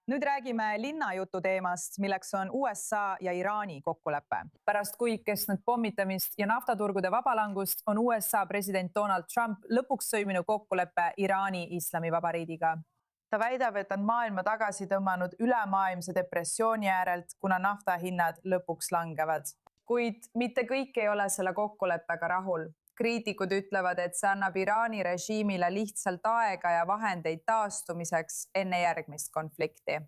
Nüüd räägime linnajutu teemast, milleks on USA ja Iraani kokkulepe. Pärast kuid kestnud pommitamist ja naftaturgude vabalangust on USA president Donald Trump lõpuks sõlminud kokkuleppe Iraani Islamivabariigiga. Ta väidab, et on maailma tagasi tõmmanud ülemaailmse depressiooni äärelt, kuna naftahinnad lõpuks langevad. Kuid mitte kõik ei ole selle kokkuleppega rahul. Kriitikud ütlevad, et see annab Iraani režiimile lihtsalt aega ja vahendeid taastumiseks enne järgmist konflikti.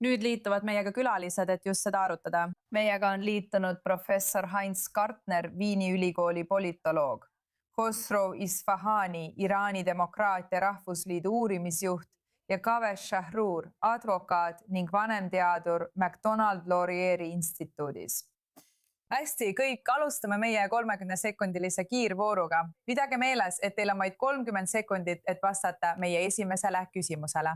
Nüüd liituvad meiega külalised, et just seda arutada. Meiega on liitunud professor Heinz Gartner, Viini ülikooli politoloog, Khosrow Isfahani, Iraani demokraatia rahvusliidu uurimisjuht ja Kaveh Shahrur, advokaat ning vanemteadur McDonald Laurieri instituudis. Hästi, kõik alustame meie 30-sekundilise kiirvooruga. Pidage meeles, et teil on vaid 30 sekundit, et vastata meie esimesele küsimusele.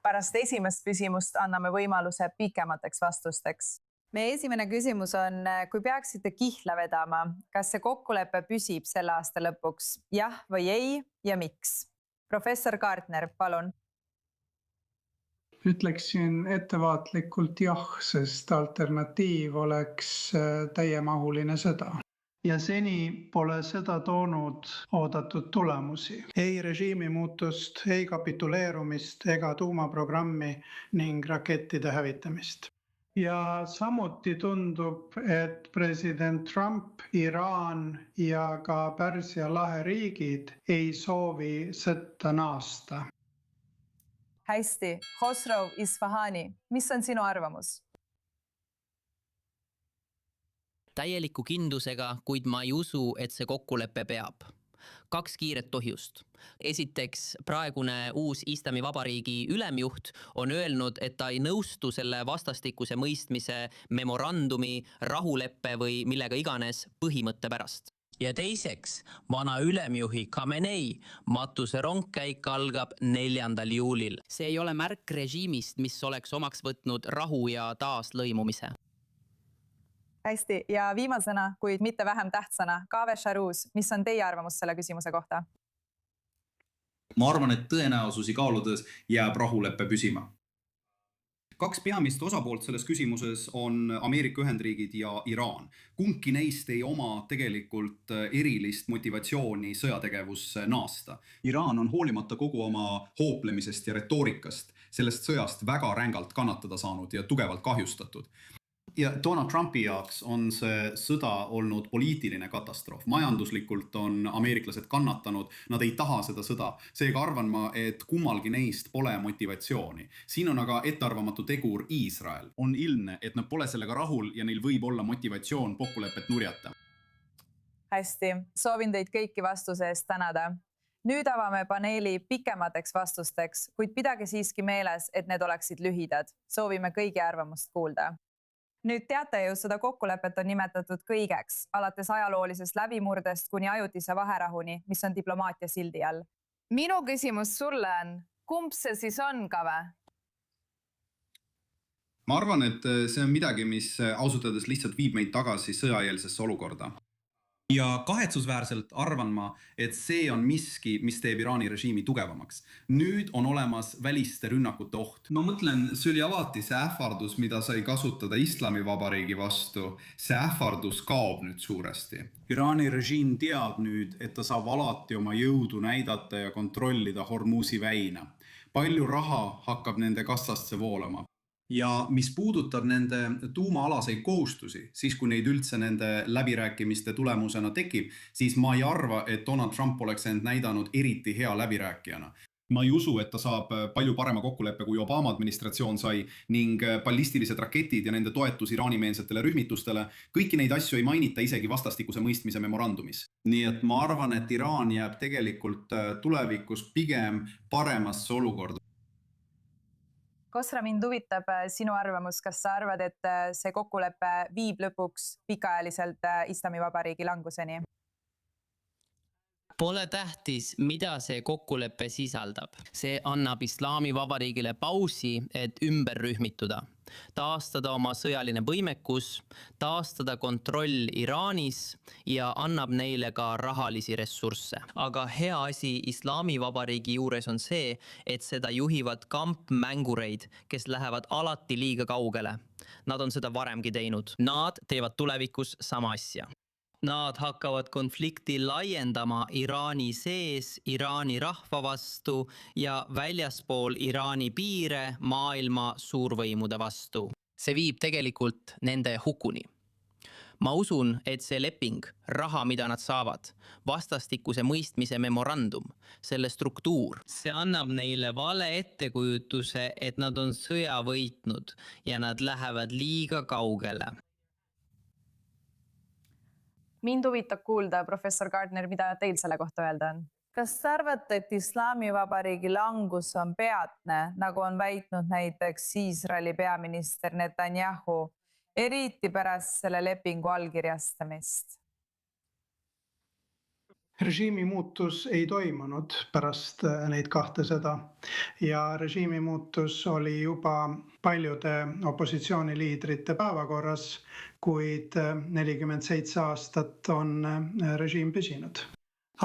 Pärast esimest küsimust anname võimaluse pikemateks vastusteks. Meie esimene küsimus on, kui peaksite kihla vedama, kas see kokkulepe püsib selle aasta lõpuks? Jah või ei ja miks? Professor Gartner, palun. Ütleksin ettevaatlikult jah, sest alternatiiv oleks täiemahuline sõda. Ja seni pole seda toonud oodatud tulemusi. Ei režiimi muutust, ei kapituleerumist ega tuumaprogrammi ning rakettide hävitamist. Ja samuti tundub, et president Trump, Iraan ja ka Pärsia lahe riigid ei soovi sõtta naasta. Hästi, Khosrow Isfahani, mis on sinu arvamus? Täieliku kindlusega, kuid ma ei usu, et see kokkulepe peab. 2 kiiret põhjust. Esiteks, praegune uus Islamivabariigi ülemjuht on öelnud, et ta ei nõustu selle vastastikuse mõistmise memorandumi, rahuleppe või millega iganes põhimõtte pärast. Ja teiseks, vana ülemjuhi Khamenei matuse rongkäik algab 4. juulil. See ei ole märk režiimist, mis oleks omaks võtnud rahu ja taaslõimumise. Hästi, ja viimasena, kuid mitte vähem tähtsana, Kaveh Shahrur, mis on teie arvamus selle küsimuse kohta? Ma arvan, et tõenäosusi kaaludes jääb rahuleppe püsima. 2 peamist osapoolt selles küsimuses on Ameerika Ühendriigid ja Iraan. Kumbki neist ei oma tegelikult erilist motivatsiooni sõjategevusse naasta. Iraan on hoolimata kogu oma hooplemisest ja retoorikast sellest sõjast väga rängalt kannatada saanud ja tugevalt kahjustatud. Ja Donald Trumpi jaoks on see sõda olnud poliitiline katastroof. Majanduslikult on ameeriklased kannatanud, nad ei taha seda sõda. Seega arvan ma, et kummalgi neist pole motivatsiooni. Siin on aga ettearvamatu tegur Iisrael. On ilmne, et nad pole sellega rahul ja neil võib olla motivatsioon kokkulepet nurjata. Hästi, soovin teid kõiki vastuse eest tänada. Nüüd avame paneeli pikemateks vastusteks, kuid pidage siiski meeles, et need oleksid lühidad. Soovime kõigi arvamust kuulda. Nüüd teate ju, seda kokkulepet on nimetatud kõigeks, alates ajaloolisest läbimurdest kuni ajutise vaherahuni, mis on diplomaatia sildi all. Minu küsimus sulle on, kumb see siis on, Kave? Ma arvan, et see on midagi, mis ausalt öeldes lihtsalt viib meid tagasi sõjaeelsesse olukorda. Ja kahetsusväärselt arvan ma, et see on miski, mis teeb Iraani režiimi tugevamaks. Nüüd on olemas väliste rünnakute oht. Ma mõtlen, see oli alati see ähvardus, mida sai kasutada Islamivabariigi vastu. See ähvardus kaob nüüd suuresti. Iraani režiim teab nüüd, et ta saab alati oma jõudu näidata ja kontrollida Hormuzi väina. Palju raha hakkab nende kassast voolama. Ja mis puudutab nende tuumaalaseid kohustusi, siis kui neid üldse nende läbirääkimiste tulemusena tekib, siis ma ei arva, et Donald Trump oleks end näidanud eriti hea läbirääkijana. Ma ei usu, et ta saab palju parema kokkuleppe, kui Obama administratsioon sai ning ballistilised raketid ja nende toetus Iraani-meelsetele rühmitustele. Kõiki neid asju ei mainita isegi vastastikuse mõistmise memorandumis. Nii et ma arvan, et Iraan jääb tegelikult tulevikus pigem paremasse olukorda. Kosra, mind huvitab sinu arvamus, kas sa arvad, et see kokkulepe viib lõpuks pikaajaliselt Islamivabariigi languseni? Pole tähtis, mida see kokkulepe sisaldab. See annab Islamivabariigile pausi, et ümber rühmituda. taastada oma sõjaline võimekus, taastada kontroll Iraanis ja annab neile ka rahalisi ressursse. Aga hea asi Islamivabariigi juures on see, et seda juhivad kampmängureid, kes lähevad alati liiga kaugele. Nad on seda varemgi teinud. Nad teevad tulevikus sama asja. Nad hakkavad konflikti laiendama Iraani sees, Iraani rahva vastu ja väljaspool Iraani piire maailma suurvõimude vastu. See viib tegelikult nende hukuni. Ma usun, et see leping, raha, mida nad saavad, vastastikuse mõistmise memorandum, selle struktuur, see annab neile vale ettekujutuse, et nad on sõja võitnud ja nad lähevad liiga kaugele. Mind huvitab kuulda, professor Gardner, mida teil selle kohta öelda on? Kas arvate, et Islamivabariigi langus on peatne, nagu on väitnud näiteks Iisraeli peaminister Netanyahu, eriti pärast selle lepingu allkirjastamist? Režiimi muutus ei toimunud pärast neid kahte sõda ja režiimi muutus oli juba paljude opositsiooniliidrite päevakorras, kuid 47 aastat on režiim püsinud.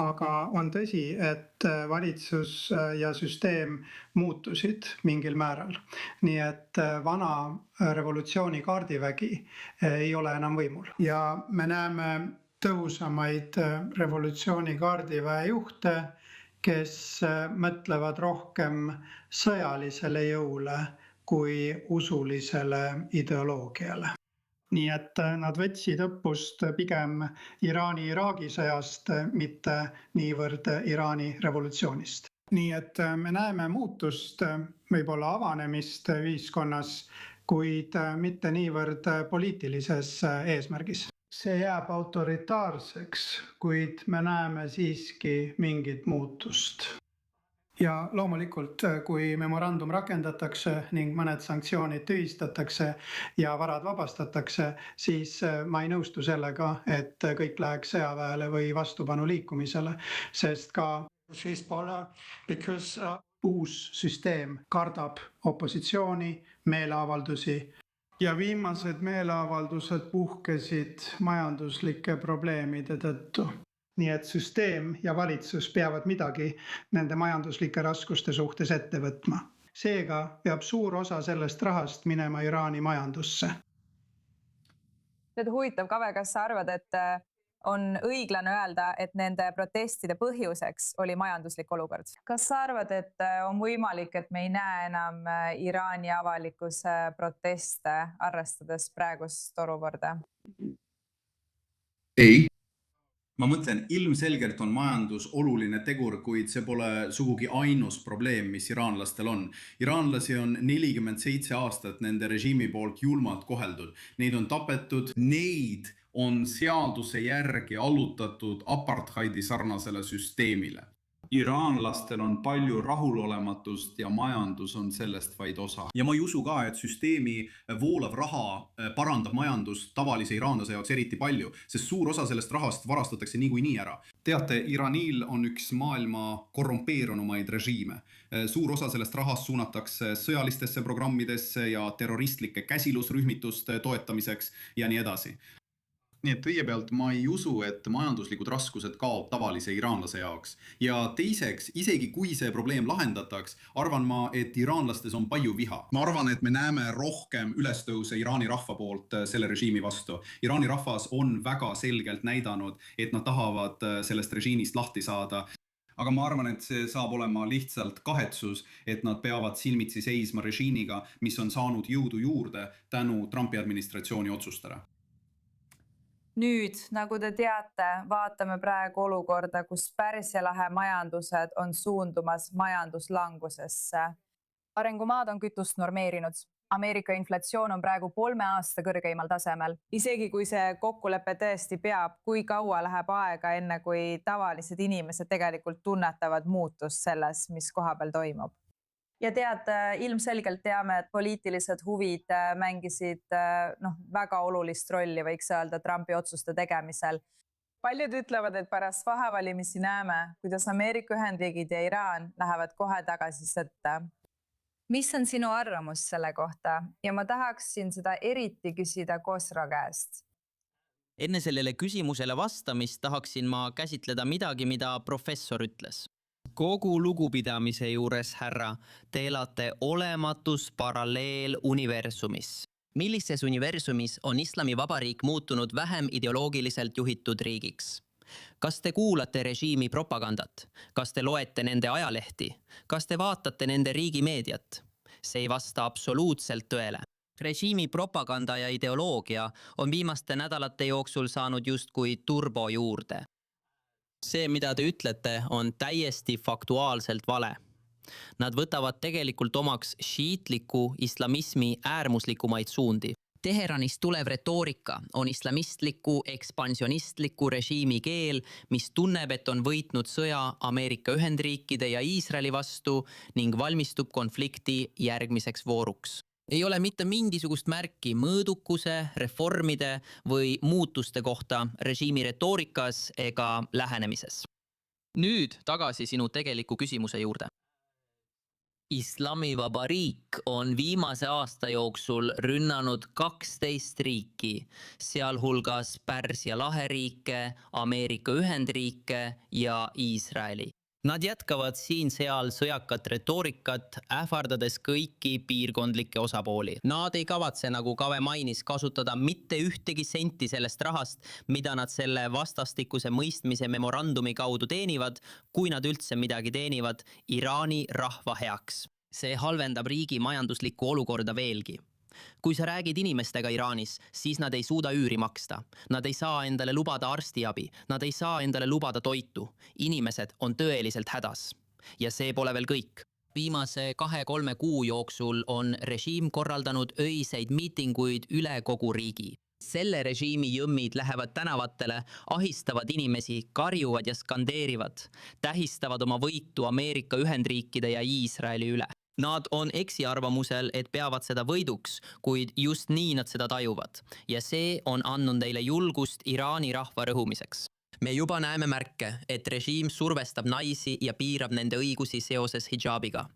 Aga on tõsi, et valitsus ja süsteem muutusid mingil määral. Nii et vana revolutsiooni kaardivägi ei ole enam võimul. Ja me näeme tõusamaid revolutsiooni kaardiväe juhte, kes mõtlevad rohkem sõjalisele jõule kui usulisele ideoloogiale. Nii et nad võtsid õppust pigem Iraani-Iraagi sõjast, mitte niivõrd Iraani revolutsioonist. Nii et me näeme muutust, võib-olla avanemist ühiskonnas, kuid mitte niivõrd poliitilises eesmärgis. See jääb autoritaarseks, kuid me näeme siiski mingit muutust. Ja loomulikult, kui memorandum rakendatakse ning mõned sanktsioonid tühistatakse ja varad vabastatakse, siis ma ei nõustu sellega, et kõik läheks sõjaväele või vastupanu liikumisele, sest ka uus süsteem kardab opositsiooni, meeleavaldusi ja viimased meeleavaldused puhkesid majanduslike probleemide tõttu. Nii et süsteem ja valitsus peavad midagi nende majanduslike raskuste suhtes ette võtma. Seega peab suur osa sellest rahast minema Iraani majandusse. Nüüd huvitav, Kave, kas sa arvad, et on õiglane öelda, et nende protestide põhjuseks oli majanduslik olukord? Kas sa arvad, et on võimalik, et me ei näe enam Iraani avalikkuse proteste, arvestades praegust olukorda? Ei. Ma mõtlen, ilmselgelt on majandus oluline tegur, kuid see pole sugugi ainus probleem, mis iraanlastel on. Iraanlasi on 47 aastat nende režiimi poolt julmalt koheldud. Neid on tapetud, neid on seaduse järgi allutatud apartheidi sarnasele süsteemile. Iraanlastel on palju rahulolematust ja majandus on sellest vaid osa. Ja ma ei usu ka, et süsteemi voolav raha parandab majandust tavalise iraanlase jaoks eriti palju, sest suur osa sellest rahast varastatakse niikuinii ära. Teate, Iraanil on üks maailma korrumpeerunumaid režiime. Suur osa sellest rahast suunatakse sõjalistesse programmidesse ja terroristlike käsilusrühmituste toetamiseks ja nii edasi. Nii et kõigepealt ma ei usu, et majanduslikud raskused kaob tavalise iraanlase jaoks. Ja teiseks, isegi kui see probleem lahendataks, arvan ma, et iraanlastes on palju viha. Ma arvan, et me näeme rohkem ülestõuse Iraani rahva poolt selle režiimi vastu. Iraani rahvas on väga selgelt näidanud, et nad tahavad sellest režiimist lahti saada. Aga ma arvan, et see saab olema lihtsalt kahetsus, et nad peavad silmitsi seisma režiimiga, mis on saanud jõudu juurde tänu Trumpi administratsiooni otsustele. Nüüd, nagu te teate, vaatame praegu olukorda, kus Pärsia lahe majandused on suundumas majanduslangusesse. Arengumaad on kütust normeerinud. Ameerika inflatsioon on praegu 3 aasta kõrgeimal tasemel. Isegi kui see kokkulepe tõesti peab, kui kaua läheb aega enne, kui tavalised inimesed tegelikult tunnetavad muutust selles, mis kohapeal toimub. Ja tead, ilmselgelt teame, et poliitilised huvid mängisid väga olulist rolli, võiks öelda, Trumpi otsuste tegemisel. Paljud ütlevad, et pärast vahevalimisi näeme, kuidas Ameerika Ühendriigid ja Iraan lähevad kohe tagasi sõtta. mis on sinu arvamus selle kohta ja ma tahaksin seda eriti küsida Khosrow käest. Enne sellele küsimusele vastamist tahaksin ma käsitleda midagi, mida professor ütles. Kogu lugupidamise juures, härra, te elate olematus paralleeluniversumis. Millises universumis on Islamivabariik muutunud vähem ideoloogiliselt juhitud riigiks? Kas te kuulate režiimi propagandat? Kas te loete nende ajalehti? Kas te vaatate nende riigimeediat? See ei vasta absoluutselt tõele. Režiimi propaganda ja ideoloogia on viimaste nädalate jooksul saanud justkui turbo juurde. See, mida te ütlete, on täiesti faktuaalselt vale. Nad võtavad tegelikult omaks šiitliku islamismi äärmuslikumaid suundi. Teheranist tulev retoorika on islamistliku, ekspansionistliku režiimi keel, mis tunneb, et on võitnud sõja Ameerika Ühendriikide ja Iisraeli vastu ning valmistub konflikti järgmiseks vooruks. Ei ole mitte mingisugust märki mõõdukuse, reformide või muutuste kohta režiimi retoorikas ega lähenemises. Nüüd tagasi sinu tegeliku küsimuse juurde. Islamivabariik on viimase aasta jooksul rünnanud 12 riiki, sealhulgas Pärsia laheriike, Ameerika Ühendriike ja Iisraeli. Nad jätkavad siin-seal sõjakat retoorikat, ähvardades kõiki piirkondlikke osapooli. Nad ei kavatse, nagu Kave mainis, kasutada mitte ühtegi senti sellest rahast, mida nad selle vastastikuse mõistmise memorandumi kaudu teenivad, kui nad üldse midagi teenivad, Iraani rahva heaks. See halvendab riigi majanduslikku olukorda veelgi. Kui sa räägid inimestega Iraanis, siis nad ei suuda üüri maksta. Nad ei saa endale lubada arstiabi, nad ei saa endale lubada toitu. Inimesed on tõeliselt hädas. Ja see pole veel kõik. Viimase 2-3 kuu jooksul on režiim korraldanud öiseid miitinguid üle kogu riigi. Selle režiimi jõmmid lähevad tänavatele, ahistavad inimesi, karjuvad ja skandeerivad, tähistavad oma võitu Ameerika Ühendriikide ja Iisraeli üle. Nad on eksiarvamusel, et peavad seda võiduks, kuid just nii nad seda tajuvad. Ja see on andnud neile julgust Iraani rahva rõhumiseks. Me juba näeme märke, et režiim survestab naisi ja piirab nende õigusi seoses hijabiga.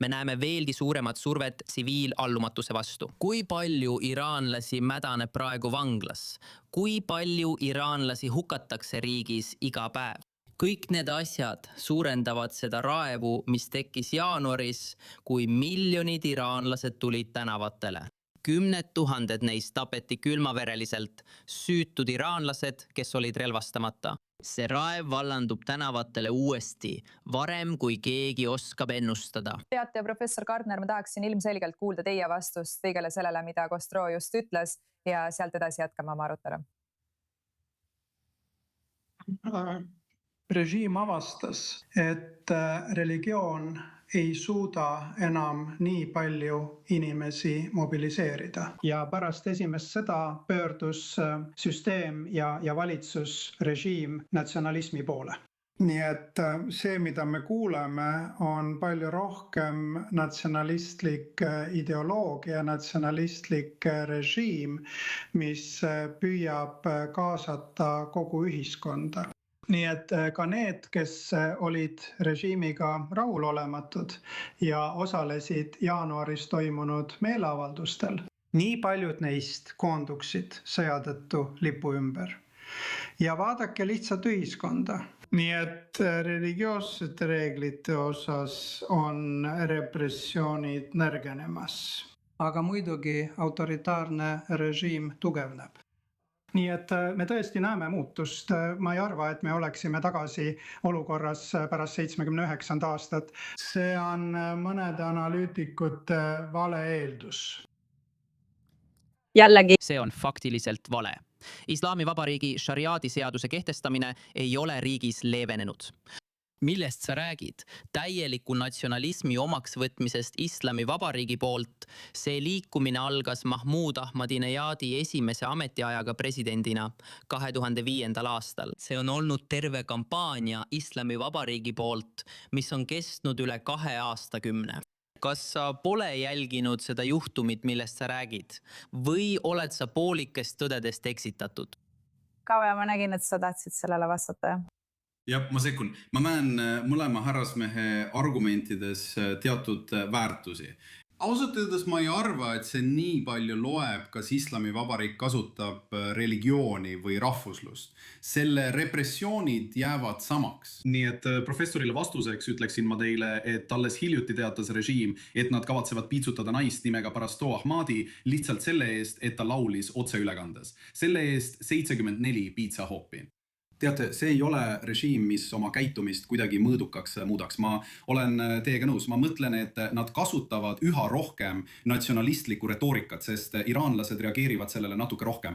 Me näeme veelgi suuremat survet tsiviilallumatuse vastu. Kui palju iraanlasi mädaneb praegu vanglas? Kui palju iraanlasi hukatakse riigis iga päev? Kõik need asjad suurendavad seda raevu, mis tekkis jaanuaris, kui miljonid iraanlased tulid tänavatele. 10 000 neist tapeti külmavereliselt, süütud iraanlased, kes olid relvastamata. See raev vallandub tänavatele uuesti, varem kui keegi oskab ennustada. Teate, professor Gardner, ma tahaksin ilmselgelt kuulda teie vastust kõigele sellele, mida Khosrow just ütles ja sealt edasi jätkame oma arutelu. Režiim avastas, et religioon ei suuda enam nii palju inimesi mobiliseerida. Ja pärast esimest sõda pöördus süsteem ja valitsusrežiim natsionalismi poole. Nii et see, mida me kuuleme, on palju rohkem natsionalistlik ideoloogia, natsionalistlik režiim, mis püüab kaasata kogu ühiskonda. Nii et ka need, kes olid režiimiga rahulolematud ja osalesid jaanuaris toimunud meeleavaldustel, nii paljud neist koonduksid sõja tõttu lipu ümber. Ja vaadake lihtsalt ühiskonda. Nii et religioossete reeglite osas on repressioonid nõrgenemas. Aga muidugi autoritaarne režiim tugevneb. Nii et me tõesti näeme muutust. Ma ei arva, et me oleksime tagasi olukorras pärast 79. aastat. See on mõnede analüütikute vale eeldus. Jällegi. See on faktiliselt vale. Islamivabariigi šariaadi seaduse kehtestamine ei ole riigis leevenenud. Millest sa räägid? Täieliku natsionalismi omaksvõtmisest Islamivabariigi poolt. See liikumine algas Mahmoud Ahmadinejadi esimese ametiajaga presidendina 2005. aastal. See on olnud terve kampaania Islamivabariigi poolt, mis on kestnud üle 2 aastakümne. Kas sa pole jälginud seda juhtumit, millest sa räägid? Või oled sa poolikest tõdedest eksitatud? Kave, ma nägin, et sa tahtsid sellele vastata. Ja ma sekkun. Ma näen mõlema härrasmehe argumentides teatud väärtusi. Ausalt öeldes ma ei arva, et see nii palju loeb, kas Islamivabariik kasutab religiooni või rahvuslust. Selle repressioonid jäävad samaks. Nii et professorile vastuseks ütleksin ma teile, et alles hiljuti teatas režiim, et nad kavatsevad piitsutada naist nimega Parasto Ahmadi lihtsalt selle eest, et ta laulis otseülekandes. Selle eest 74 piitsahoopi. Teate, see ei ole režiim, mis oma käitumist kuidagi mõõdukaks muudaks. Ma olen teiega nõus. Ma mõtlen, et nad kasutavad üha rohkem natsionalistlikku retoorikat, sest iraanlased reageerivad sellele natuke rohkem.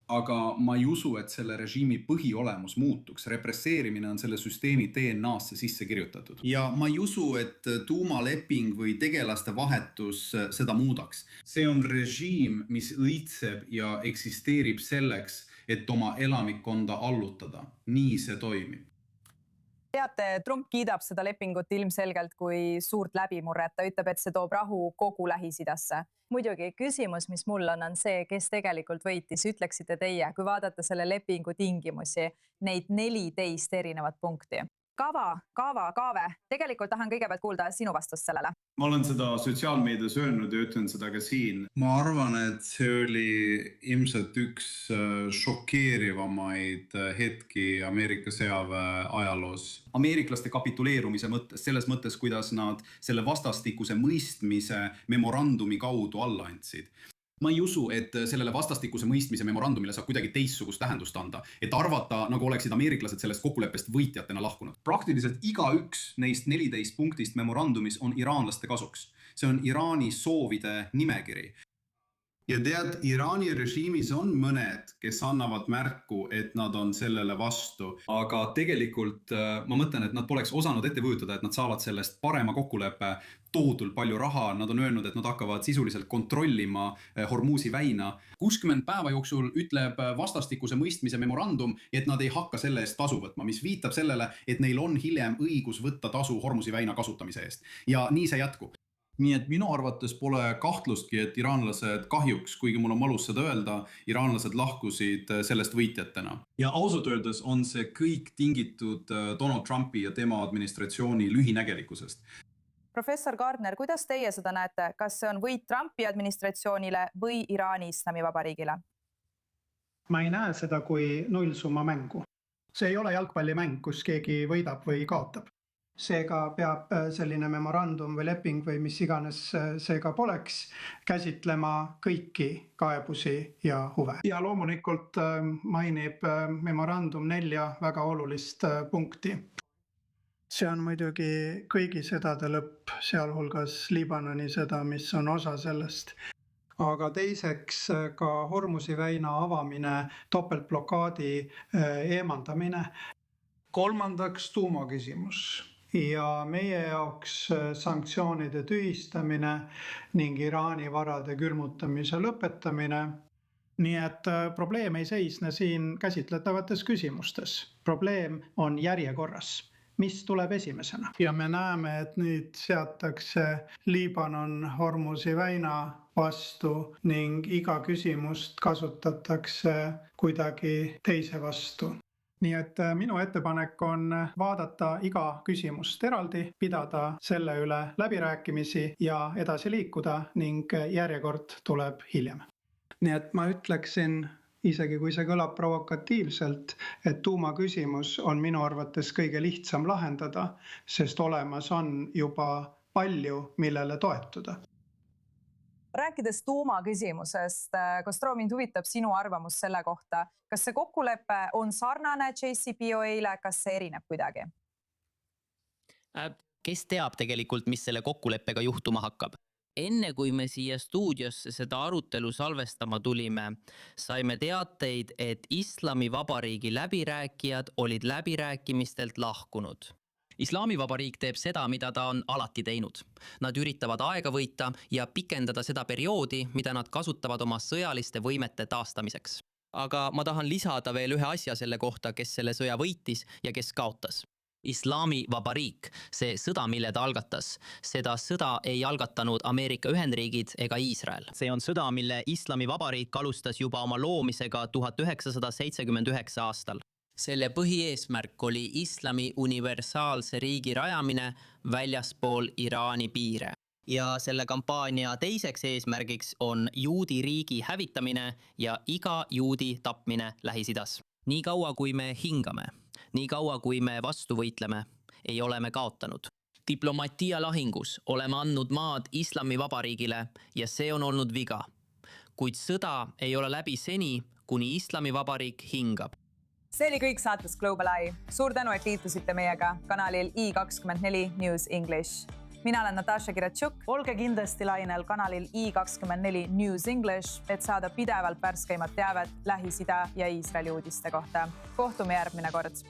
Aga ma ei usu, et selle režiimi põhiolemus muutuks. Represseerimine on selle süsteemi DNA-sse sisse kirjutatud. Ja ma ei usu, et tuumaleping või tegelaste vahetus seda muudaks. See on režiim, mis õitseb ja eksisteerib selleks, et oma elamikkonda allutada. Nii see toimib. Teate, Trump kiidab seda lepingut ilmselgelt kui suurt läbimurret. Ta ütleb, et see toob rahu kogu Lähis-Idasse. Muidugi küsimus, mis mul on see, kes tegelikult võitis, ütleksite teie, kui vaadata selle lepingu tingimusi, neid 14 erinevat punkti. Kaave. Tegelikult tahan kõigepealt kuulda sinu vastust sellele. Ma olen seda sotsiaalmeedias öelnud ja ütlen seda ka siin. Ma arvan, et see oli ilmselt üks šokeerivamaid hetki Ameerika sõjaväe ajaloos. Ameeriklaste kapituleerumise mõttes, selles mõttes, kuidas nad selle vastastikuse mõistmise memorandumi kaudu alla andsid. Ma ei usu, et sellele vastastikuse mõistmise memorandumile saab kuidagi teistsugust tähendust anda, et arvata, nagu oleksid ameeriklased sellest kokkuleppest võitjatena lahkunud. Praktiliselt igaüks neist 14 punktist memorandumis on iraanlaste kasuks. See on Iraani soovide nimekiri. Ja tead, Iraani režiimis on mõned, kes annavad märku, et nad on sellele vastu. Aga tegelikult ma mõtlen, et nad poleks osanud ette kujutada, et nad saavad sellest parema kokkuleppe toodult palju raha. Nad on öelnud, et nad hakkavad sisuliselt kontrollima Hormuzi väina. 60 päeva jooksul ütleb vastastikuse mõistmise memorandum, et nad ei hakka selle eest tasu võtma, mis viitab sellele, et neil on hiljem õigus võtta tasu Hormuzi väina kasutamise eest. Ja nii see jätkub. Nii et minu arvates pole kahtlustki, et iraanlased kahjuks, kuigi mul on malus seda öelda, iraanlased lahkusid sellest võitjatena. Ja ausalt öeldes on see kõik tingitud Donald Trumpi ja tema administratsiooni lühinägelikkusest. Professor Gardner, kuidas teie seda näete? Kas see on võit Trumpi administratsioonile või Iraani Islamivabariigile? Ma ei näe seda kui nullsumma mängu. See ei ole jalgpallimäng, kus keegi võidab või kaotab. Seega peab selline memorandum või leping või mis iganes seega poleks käsitlema kõiki kaebusi ja huve. Ja loomulikult mainib memorandum 4 väga olulist punkti. See on muidugi kõigi sõdade lõpp, sealhulgas Liibanoni sõda, mis on osa sellest. Aga teiseks ka Hormuzi väina avamine, topeltblokaadi eemaldamine. Kolmandaks tuumaküsimus. Ja meie jaoks sanktsioonide tühistamine ning Iraani varade külmutamise lõpetamine. Nii et probleem ei seisne siin käsitletavates küsimustes. Probleem on järjekorras. Mis tuleb esimesena? Ja me näeme, et nüüd seatakse Liibanon Hormuzi väina vastu ning iga küsimust kasutatakse kuidagi teise vastu. Nii et minu ettepanek on vaadata iga küsimust eraldi, pidada selle üle läbirääkimisi ja edasi liikuda ning järjekord tuleb hiljem. Nii et ma ütleksin, isegi kui see kõlab provokatiivselt, et tuumaküsimus on minu arvates kõige lihtsam lahendada, sest olemas on juba palju, millele toetuda. Rääkides tuumaküsimusest, Kostro, mind huvitab sinu arvamus selle kohta. Kas see kokkulepe on sarnane JCPOA-le, kas see erineb kuidagi? Kes teab tegelikult, mis selle kokkuleppega juhtuma hakkab? Enne kui me siia stuudiosse seda arutelu salvestama tulime, saime teateid, et Islamivabariigi läbirääkijad olid läbirääkimistelt lahkunud. Islamivabariik teeb seda, mida ta on alati teinud. Nad üritavad aega võita ja pikendada seda perioodi, mida nad kasutavad oma sõjaliste võimete taastamiseks. Aga ma tahan lisada veel ühe asja selle kohta, kes selle sõja võitis ja kes kaotas. Islamivabariik, see sõda, mille ta algatas, seda sõda ei algatanud Ameerika Ühendriigid ega Iisrael. See on sõda, mille Islamivabariik alustas juba oma loomisega 1979 aastal. Selle põhieesmärk oli islami universaalse riigi rajamine väljaspool Iraani piire. Ja selle kampaania teiseks eesmärgiks on juudi riigi hävitamine ja iga juudi tapmine Lähis-Idas. Nii kaua, kui me hingame, nii kaua, kui me vastu võitleme, ei ole me kaotanud. Diplomatia lahingus oleme andnud maad Islamivabariigile ja see on olnud viga. Kuid sõda ei ole läbi seni, kuni Islamivabariik hingab. See oli kõik saates Global Eye. Suur tänu, et liitusite meiega kanalil I24 News English. Mina olen Natasha Kiratšuk. Olge kindlasti lainel kanalil I24 News English, et saada pidevalt värskeimat teavet Lähis-Ida ja Iisraeli uudiste kohta. Kohtume järgmine kord.